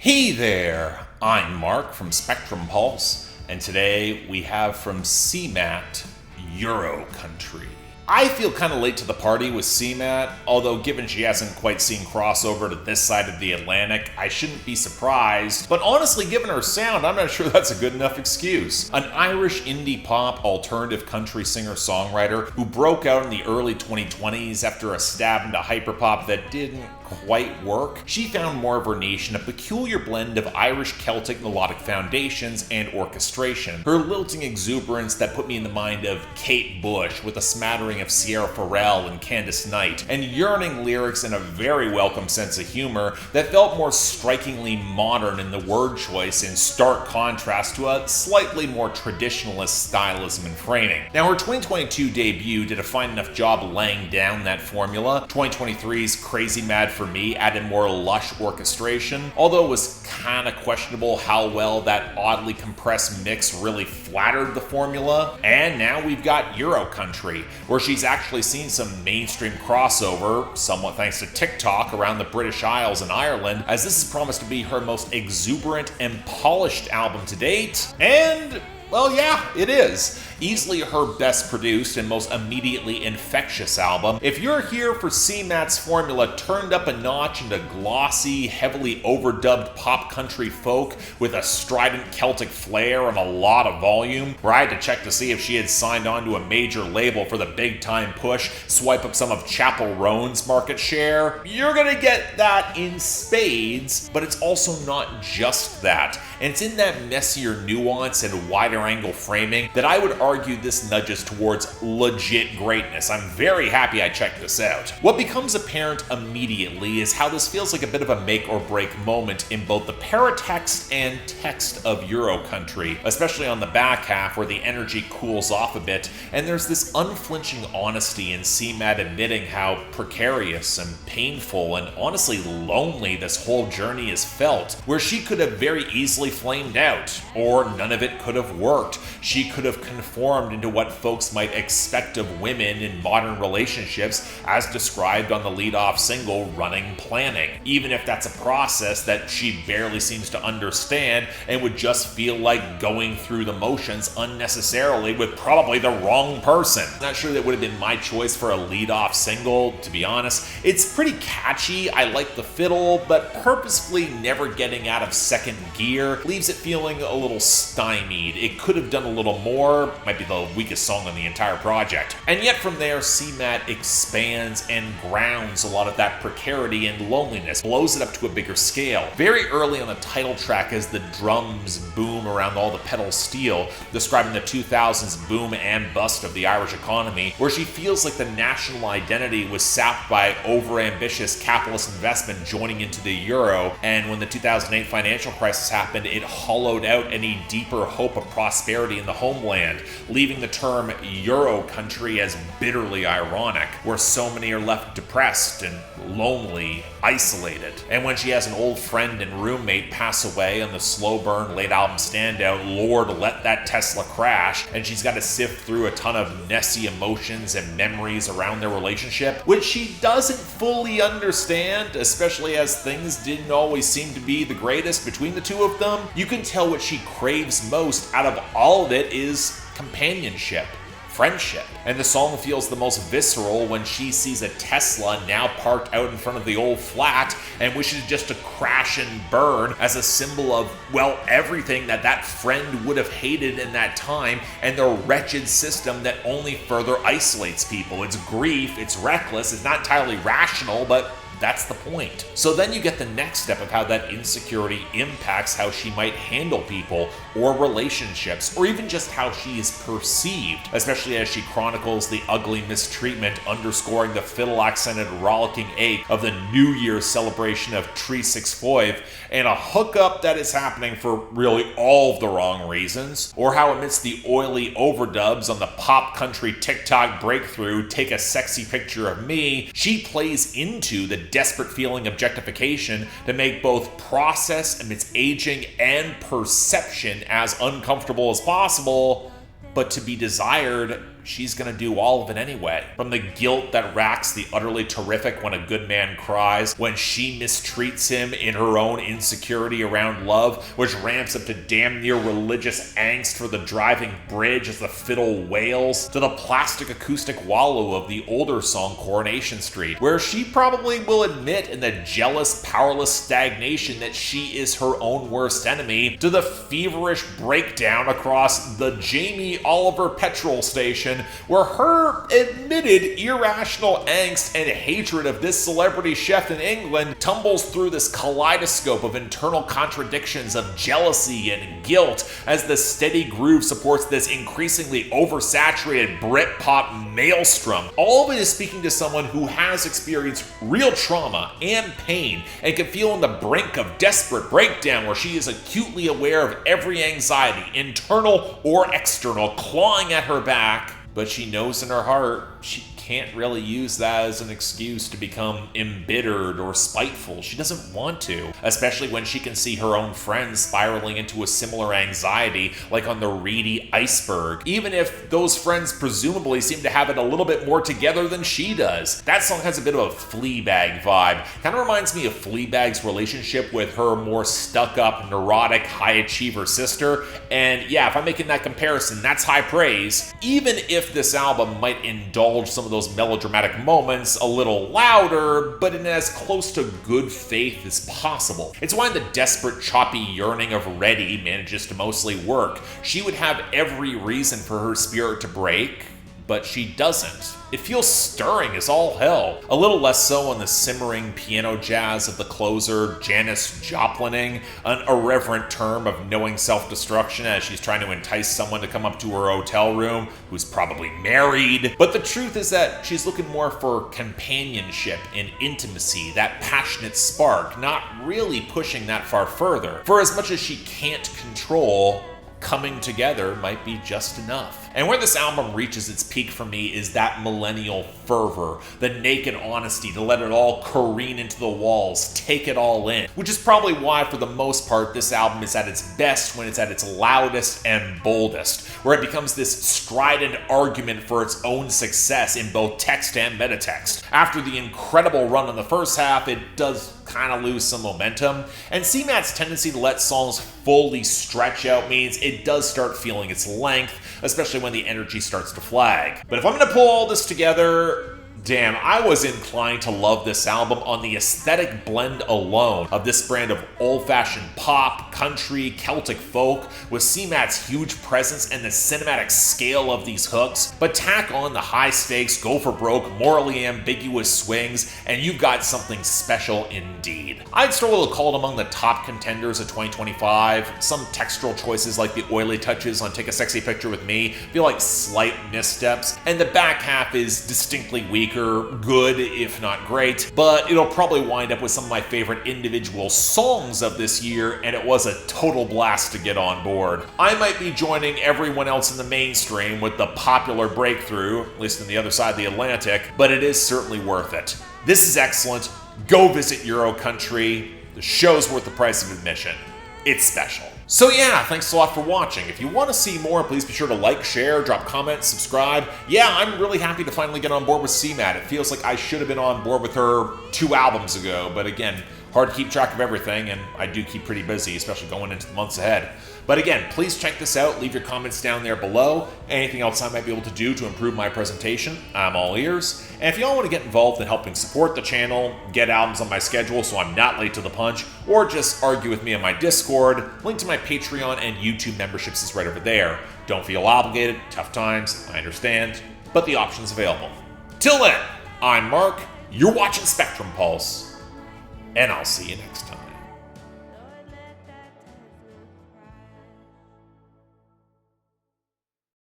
Hey there, I'm Mark from Spectrum Pulse, and today we have from CMAT EURO-COUNTry. I feel kind of late to the party with CMAT, although given she hasn't quite seen crossover to this side of the Atlantic, I shouldn't be surprised. But honestly, given her sound, I'm not sure that's a good enough excuse. An Irish indie pop alternative country singer-songwriter who broke out in the early 2020s after a stab into hyperpop that didn't quite work, she found more of her niche in a peculiar blend of Irish Celtic melodic foundations and orchestration. Her lilting exuberance that put me in the mind of Kate Bush with a smattering of Sierra Farrell and Candice Knight, and yearning lyrics and a very welcome sense of humor that felt more strikingly modern in the word choice in stark contrast to a slightly more traditionalist stylism and framing. Now, her 2022 debut did a fine enough job laying down that formula. 2023's Crazy Mad for Me added more lush orchestration, although it was kinda questionable how well that oddly compressed mix really flattered the formula. And now we've got EURO-COUNTry, where she's actually seen some mainstream crossover, somewhat thanks to TikTok, around the British Isles and Ireland, as this is promised to be her most exuberant and polished album to date. And well, yeah, it is. Easily her best produced and most immediately infectious album. If you're here for CMAT's formula turned up a notch into glossy, heavily overdubbed pop country folk with a strident Celtic flair and a lot of volume, where I had to check to see if she had signed on to a major label for the big time push, swipe up some of Chapel Roan's market share, you're gonna get that in spades, but it's also not just that. And it's in that messier nuance and wider angle framing that I would argue this nudges towards legit greatness. I'm very happy I checked this out. What becomes apparent immediately is how this feels like a bit of a make or break moment in both the paratext and text of EURO-COUNTry, especially on the back half where the energy cools off a bit, and there's this unflinching honesty in CMAT admitting how precarious and painful and honestly lonely this whole journey is felt, where she could have very easily flamed out, or none of it could have worked. She could have conformed into what folks might expect of women in modern relationships as described on the lead-off single Running Planning, even if that's a process that she barely seems to understand and would just feel like going through the motions unnecessarily with probably the wrong person. Not sure that would have been my choice for a lead-off single, to be honest. It's pretty catchy, I like the fiddle, but purposefully never getting out of second gear leaves it feeling a little stymied. It could have done a little more, might be the weakest song on the entire project. And yet from there, CMAT expands and grounds a lot of that precarity and loneliness, blows it up to a bigger scale. Very early on the title track as the drums boom around all the pedal steel, describing the 2000s boom and bust of the Irish economy, where she feels like the national identity was sapped by overambitious capitalist investment joining into the euro, and when the 2008 financial crisis happened, it hollowed out any deeper hope of prosperity in the homeland, leaving the term EURO-COUNTry as bitterly ironic, where so many are left depressed and lonely, isolated. And when she has an old friend and roommate pass away on the slow burn late album standout Lord Let That Tesla Crash, and she's got to sift through a ton of messy emotions and memories around their relationship, which she doesn't fully understand, especially as things didn't always seem to be the greatest between the two of them, you can tell what she craves most out of all of it is companionship, friendship. And the song feels the most visceral when she sees a Tesla now parked out in front of the old flat and wishes just to crash and burn as a symbol of, well, everything that that friend would have hated in that time and the wretched system that only further isolates people. It's grief, it's reckless, it's not entirely rational, but that's the point. So then you get the next step of how that insecurity impacts how she might handle people or relationships, or even just how she is perceived, especially as she chronicles the ugly mistreatment underscoring the fiddle-accented rollicking ache of the New Year's celebration of Six Foive, and a hookup that is happening for really all of the wrong reasons, or how amidst the oily overdubs on the pop country TikTok breakthrough Take a Sexy Picture of Me, she plays into the desperate feeling objectification to make both process amidst aging and perception as uncomfortable as possible, but to be desired she's gonna do all of it anyway. From the guilt that racks the utterly terrific When a Good Man Cries, when she mistreats him in her own insecurity around love, which ramps up to damn near religious angst for the driving bridge as the fiddle wails, to the plastic acoustic wallow of the older song Coronation St, where she probably will admit in the jealous, powerless stagnation that she is her own worst enemy, to the feverish breakdown across the Jamie Oliver Petrol Station, where her admitted irrational angst and hatred of this celebrity chef in England tumbles through this kaleidoscope of internal contradictions of jealousy and guilt as the steady groove supports this increasingly oversaturated Britpop maelstrom. All of it is speaking to someone who has experienced real trauma and pain and can feel on the brink of desperate breakdown, where she is acutely aware of every anxiety, internal or external, clawing at her back, but she knows in her heart she can't really use that as an excuse to become embittered or spiteful. She doesn't want to, especially when she can see her own friends spiraling into a similar anxiety, like on the reedy Iceberg, even if those friends presumably seem to have it a little bit more together than she does. That song has a bit of a Fleabag vibe. Kind of reminds me of Fleabag's relationship with her more stuck-up, neurotic, high-achiever sister, and yeah, if I'm making that comparison, that's high praise. Even if this album might indulge some of those melodramatic moments a little louder, but in as close to good faith as possible. It's why the desperate, choppy yearning of Reddy manages to mostly work. She would have every reason for her spirit to break, but she doesn't. It feels stirring as all hell. A little less so on the simmering piano jazz of the closer, Janis Joplining, an irreverent term of knowing self-destruction as she's trying to entice someone to come up to her hotel room who's probably married. But the truth is that she's looking more for companionship and intimacy, that passionate spark, not really pushing that far further. For as much as she can't control, coming together might be just enough. And where this album reaches its peak for me is that millennial fervor, the naked honesty to let it all careen into the walls, take it all in. Which is probably why, for the most part, this album is at its best when it's at its loudest and boldest, where it becomes this strident argument for its own success in both text and metatext. After the incredible run in the first half, it does kind of lose some momentum, and CMAT's tendency to let songs fully stretch out means it does start feeling its length, especially when the energy starts to flag. But if I'm going to pull all this together, damn, I was inclined to love this album on the aesthetic blend alone of this brand of old-fashioned pop, country, Celtic folk, with CMAT's huge presence and the cinematic scale of these hooks, but tack on the high-stakes, go-for-broke, morally ambiguous swings, and you've got something special indeed. I'd struggle to call it among the top contenders of 2025. Some textural choices like the oily touches on Take a Sexy Picture with Me feel like slight missteps, and the back half is distinctly weaker, good if not great, but it'll probably wind up with some of my favorite individual songs of this year, and it was a total blast to get on board. I might be joining everyone else in the mainstream with the popular breakthrough, at least on the other side of the Atlantic, but it is certainly worth it. This is excellent. Go visit Euro-Country. The show's worth the price of admission. It's special. So yeah, thanks a lot for watching. If you want to see more, please be sure to like, share, drop comments, subscribe. Yeah, I'm really happy to finally get on board with CMAT. It feels like I should have been on board with her 2 albums ago, but again, hard to keep track of everything, and I do keep pretty busy, especially going into the months ahead. But again, please check this out. Leave your comments down there below. Anything else I might be able to do to improve my presentation, I'm all ears. And if y'all want to get involved in helping support the channel, get albums on my schedule so I'm not late to the punch, or just argue with me on my Discord, link to my Patreon and YouTube memberships is right over there. Don't feel obligated, tough times, I understand, but the option's available. Till then, I'm Mark, you're watching Spectrum Pulse, and I'll see you next time.